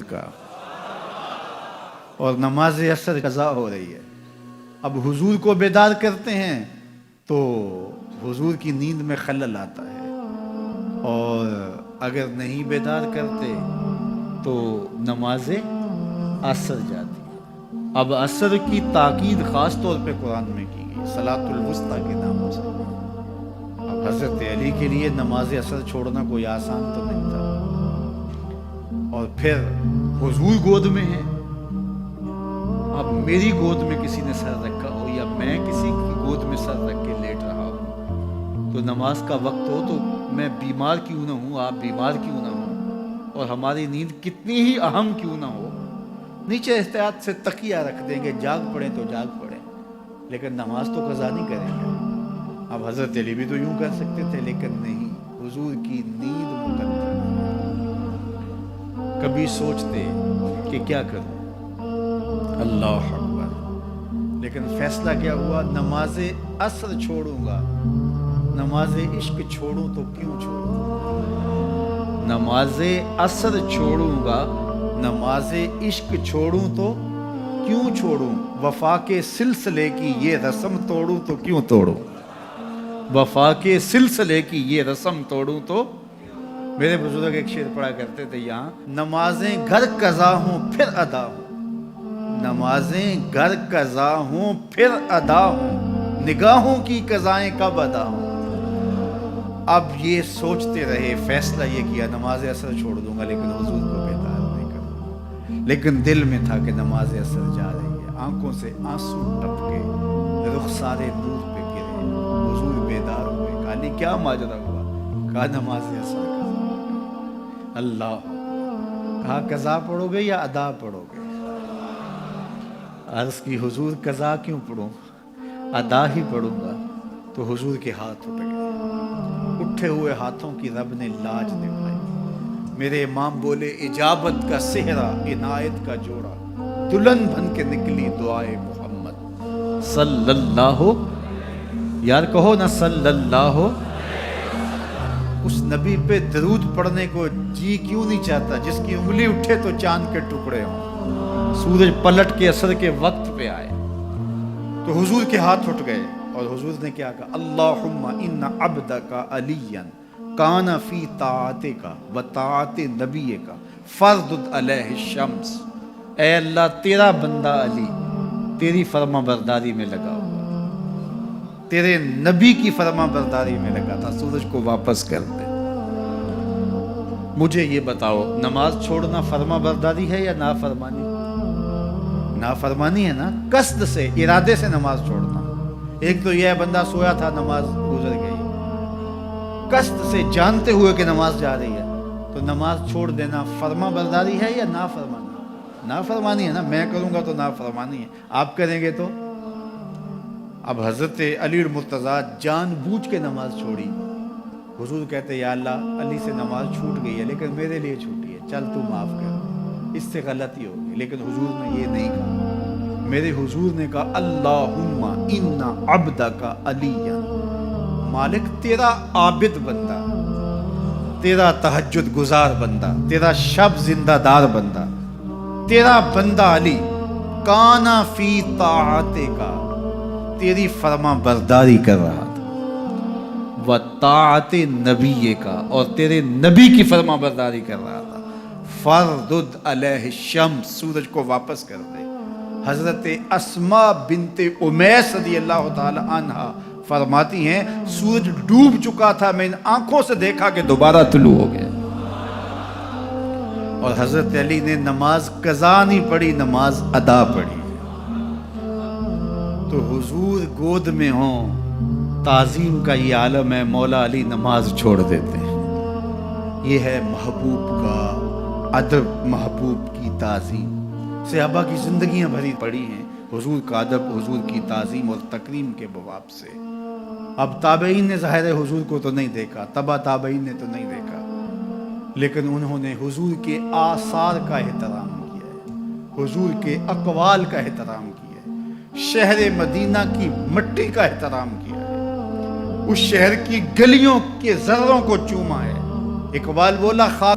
کا، اور نماز عصر قضا ہو رہی ہے۔ اب حضور کو بیدار کرتے ہیں تو حضور کی نیند میں خلل آتا ہے، اور اگر نہیں بیدار کرتے تو نماز عصر جاتی ہے۔ اب عصر کی تاکید خاص طور پہ قرآن میں کی گئی صلاۃ الوسطیٰ کے نام سے۔ اب حضرت علی کے لیے نماز عصر چھوڑنا کوئی آسان تو نہیں تھا، اور پھر حضور گود میں ہے۔ اب میری گود میں کسی نے سر رکھا ہو یا میں کسی کی گود میں سر رکھ کے لیٹ رہا ہوں تو نماز کا وقت ہو تو میں بیمار کیوں نہ ہوں، آپ بیمار کیوں نہ ہوں، اور ہماری نیند کتنی ہی اہم کیوں نہ ہو، نیچے احتیاط سے تکیہ رکھ دیں گے، جاگ پڑیں تو جاگ پڑیں، لیکن نماز تو قضا نہیں کریں گے۔ اب حضرت علی بھی تو یوں کر سکتے تھے، لیکن نہیں، حضور کی نیند مقدم۔ کبھی سوچتے کہ کیا کروں، اللہ اکبر، لیکن فیصلہ کیا ہوا، نماز عصر چھوڑوں گا، نماز عشق چھوڑوں تو کیوں چھوڑوں، نماز عصر چھوڑوں گا، نماز عشق چھوڑوں تو کیوں چھوڑوں، وفا کے سلسلے کی یہ رسم توڑوں تو کیوں توڑوں، وفا کے سلسلے کی یہ رسم توڑوں تو۔ میرے بزرگ ایک شعر پڑھا کرتے تھے یہاں، نمازیں گھر قضا ہوں پھر ادا ہوں، نمازیں گھر قضا ہوں پھر ادا ہوں، نگاہوں کی قضائیں کب ادا ہوں۔ اب یہ سوچتے رہے، فیصلہ یہ کیا نماز عصر چھوڑ دوں گا لیکن حضور کو بیدار نہیں کروں گا، لیکن دل میں تھا کہ نماز عصر جا رہی ہے، آنکھوں سے آنسو ٹپکے، رخسار نور پہ گرے، حضور بیدار ہوئے، کہا نہیں کیا ماجرا ہوا، کہا نماز عصر قضا۔ اللہ، کہا قضا پڑھو گے یا ادا پڑھو گے؟ عرض کی حضور قضا کیوں پڑھوں، ادا ہی پڑھوں گا۔ تو حضور کے ہاتھ اٹھ گئے، اٹھے ہوئے ہاتھوں کی رب نے لاج دکھائی۔ میرے امام بولے، اجابت کا صحرا عنایت کا جوڑا، دلہن بن کے نکلی دعائے محمد صلی اللہ، یار کہو نا صلی اللہ۔ اس نبی پہ درود پڑھنے کو جی کیوں نہیں چاہتا جس کی انگلی اٹھے تو چاند کے ٹکڑے ہوں، سورج پلٹ کے عصر کے وقت پہ آئے۔ تو حضور کے ہاتھ اٹھ گئے، اور حضور نے کیا کہا، اللہم ان عبدک علیا کان فی طاعتک و طاعت نبیک فردد علیہ الشمس، اے اللہ تیرا بندہ علی تیری فرما برداری میں لگا ہوا، تیرے نبی کی فرما برداری میں لگا تھا، سورج کو واپس کر دے۔ مجھے یہ بتاؤ، نماز چھوڑنا فرما برداری ہے یا نافرمانی؟ نافرمانی ہے نا، قصد سے، ارادے سے نماز چھوڑنا۔ ایک تو یہ ہے بندہ سویا تھا نماز گزر گئی، قصد سے جانتے ہوئے کہ نماز جا رہی ہے تو نماز چھوڑ دینا فرما برداری ہے یا نافرمانی؟ نافرمانی ہے نا، میں کروں گا تو نافرمانی ہے، آپ کریں گے تو۔ اب حضرت علی المرتضیٰ جان بوجھ کے نماز چھوڑی، حضور کہتے یا اللہ علی سے نماز چھوٹ گئی ہے لیکن میرے لیے چھوٹی ہے، چل تو معاف کر، اس سے غلطی ہوگی، لیکن حضور نے یہ نہیں کہا۔ میرے حضور نے کہا اللہم ان عبدک علیا، مالک تیرا عابد بندہ، تیرا تہجد گزار بندہ، تیرا شب زندہ دار بندہ، تیرا بندہ علی کانا فی طاعتک، تیری فرما برداری کر رہا تھا، وطاعت نبی کا، اور تیرے نبی کی فرما برداری کر رہا تھا، فردد علیہ الشمس، سورج کو واپس کر دے۔ حضرت اسماء بنت امیس رضی اللہ تعالی عنہا فرماتی ہیں سورج ڈوب چکا تھا، میں ان آنکھوں سے دیکھا کہ دوبارہ طلوع ہو گیا، اور حضرت علی نے نماز قضا نہیں پڑھی، نماز ادا پڑھی۔ تو حضور گود میں ہوں، تعظیم کا یہ عالم ہے، مولا علی نماز چھوڑ دیتے ہیں۔ یہ ہے محبوب کا ادب، محبوب کی تعظیم۔ صحابہ کی زندگیاں بھری پڑی ہیں حضور کا ادب، حضور کی تعظیم اور تکریم کے بواب سے۔ اب تابعین نے ظاہر حضور کو تو نہیں دیکھا، تبا تابعین نے تو نہیں دیکھا، لیکن انہوں نے حضور کے آثار کا احترام کیا ہے، حضور کے اقوال کا احترام کیا ہے، شہر مدینہ کی مٹی کا احترام کیا ہے، اس شہر کی گلیوں کے ذروں کو چوما ہے۔ اقبال بولا خاک